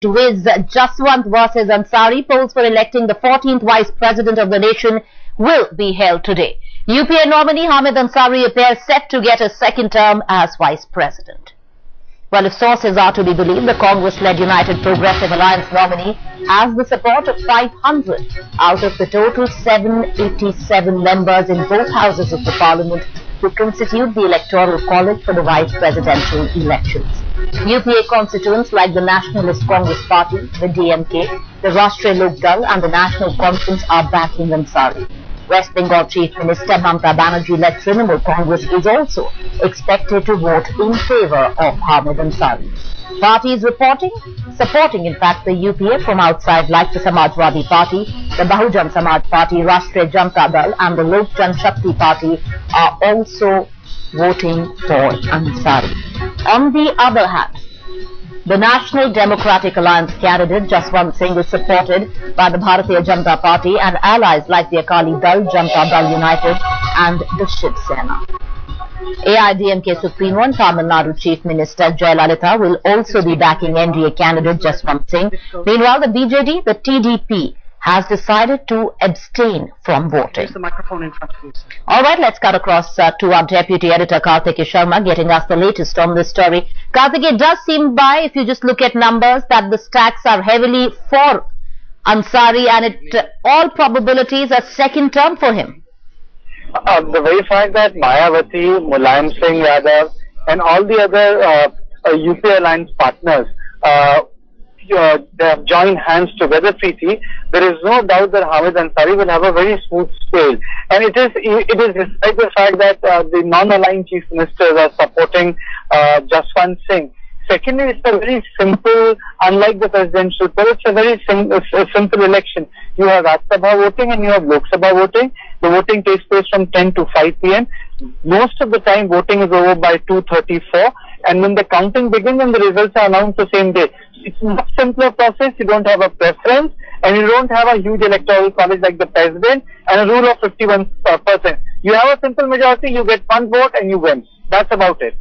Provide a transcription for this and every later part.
With Jaswant versus Ansari, polls for electing the 14th Vice President of the nation will be held today. UPA nominee Hamid Ansari appears set to get a second term as Vice President. Well, if sources are to be believed, the Congress-led United Progressive Alliance nominee has the support of 500 out of the total 787 members in both houses of the Parliament who constitute the Electoral College for the Vice Presidential elections. UPA constituents like the Nationalist Congress Party, the DMK, the Rashtriya Lok Dal and the National Conference are backing Ansari. West Bengal Chief Minister Mamata Banerjee-led Trinamool Congress is also expected to vote in favour of Hamid Ansari. Parties supporting in fact the UPA from outside like the Samajwadi Party, the Bahujan Samaj Party, Rashtriya Janata Dal and the Lok Janshakti Party are also voting for Ansari. On the other hand, the National Democratic Alliance candidate Jaswant Singh is supported by the Bharatiya Janata Party and allies like the Akali Dal, Janata Dal United and the Shiv Sena. AIDMK Supreme and Tamil Nadu Chief Minister Jayalalitha will also be backing NDA candidate Jaswant Singh. Meanwhile, the BJD, the TDP, has decided to abstain from voting. The microphone in front of you, sir. All right, let's cut across to our deputy editor Karthik Sharma getting us the latest on this story. Karthik, it does seem by, if you just look at numbers, that the stacks are heavily for Ansari and it all probabilities a second term for him. The very fact that Mayawati, Mulayam Singh Yadav and all the other UPA alliance partners they have joined hands together, Preeti, there is no doubt that Hamid Ansari will have a very smooth sail. And it is despite the fact that the non-aligned chief ministers are supporting Jaswant Singh. Secondly, it's a very simple, unlike the presidential poll, it's a very simple election. You have Rajya Sabha voting and you have Lok Sabha voting. The voting takes place from 10 to 5 p.m. Most of the time voting is over by 2:34 and when the counting begins and the results are announced the same day. It's a much simpler process. You don't have a preference and you don't have a huge electoral college like the president and a rule of 51%. You have a simple majority, you get one vote and you win. That's about it.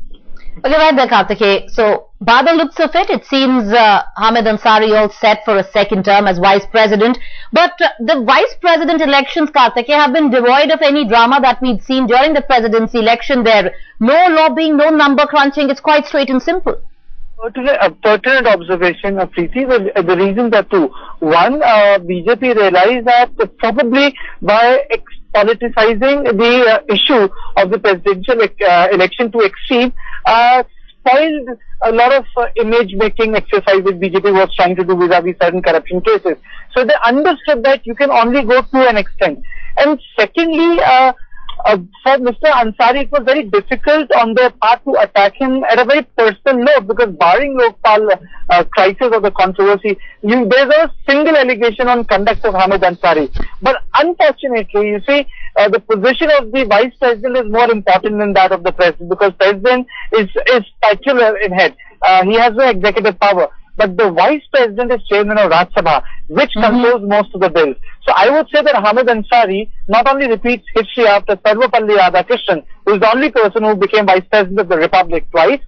Okay, right there, Karthik. So, by the looks of it, it seems Hamid Ansari all set for a second term as Vice President. But the Vice President elections, Karthik, have been devoid of any drama that we'd seen during the presidency election there. No lobbying, no number crunching. It's quite straight and simple. A pertinent observation, Preeti. The reasons are two. One, BJP realized that probably by politicizing the issue of the presidential election to exceed, spoiled a lot of image-making exercise that BJP was trying to do vis-a-vis certain corruption cases. So they understood that you can only go to an extent. And secondly, for Mr. Ansari, it was very difficult on their part to attack him at a very personal note because barring Lokpal crisis or the controversy, there's a single allegation on conduct of Hamid Ansari. But unfortunately, you see, the position of the Vice President is more important than that of the President because President is titular in head. He has no executive power. But the Vice President is Chairman of Rajya Sabha, which controls most of the bills. So I would say that Hamid Ansari not only repeats history after Sarvapalli Radhakrishnan, who is the only person who became Vice President of the Republic twice,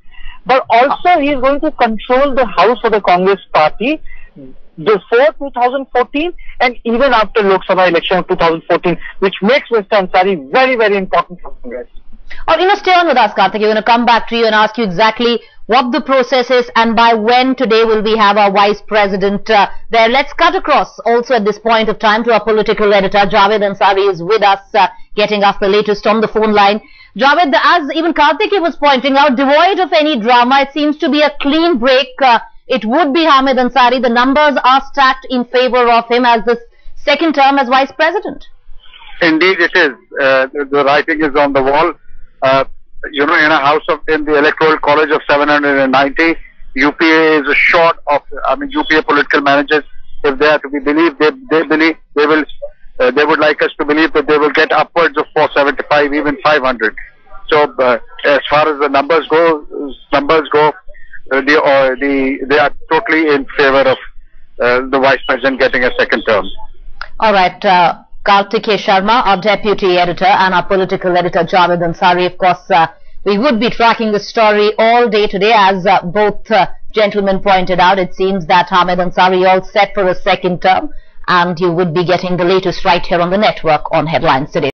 but also he is going to control the House of the Congress Party before 2014 and even after Lok Sabha election of 2014, which makes Mr. Ansari very, very important for Congress. Stay on with us, Karthik. We're going to come back to you and ask you exactly what the process is and by when today will we have our Vice President there. Let's cut across also at this point of time to our political editor. Javed Ansari is with us, getting us the latest on the phone line. Javed, as even Karthik was pointing out, devoid of any drama, it seems to be a clean break. It would be Hamid Ansari. The numbers are stacked in favor of him as the second term as Vice President. Indeed it is. The writing is on the wall. In a house in the Electoral College of 790, UPA is short of, UPA political managers, if they are to be believed, they would like us to believe that they will get upwards of 475, even 500. So, as far as the numbers go, they are totally in favor of the Vice President getting a second term. All right. Karthik Sharma, our deputy editor, and our political editor Javed Ansari. Of course, we would be tracking the story all day today as both gentleman pointed out, it seems that Hamid Ansari all set for a second term, and you would be getting the latest right here on the network on Headlines Today.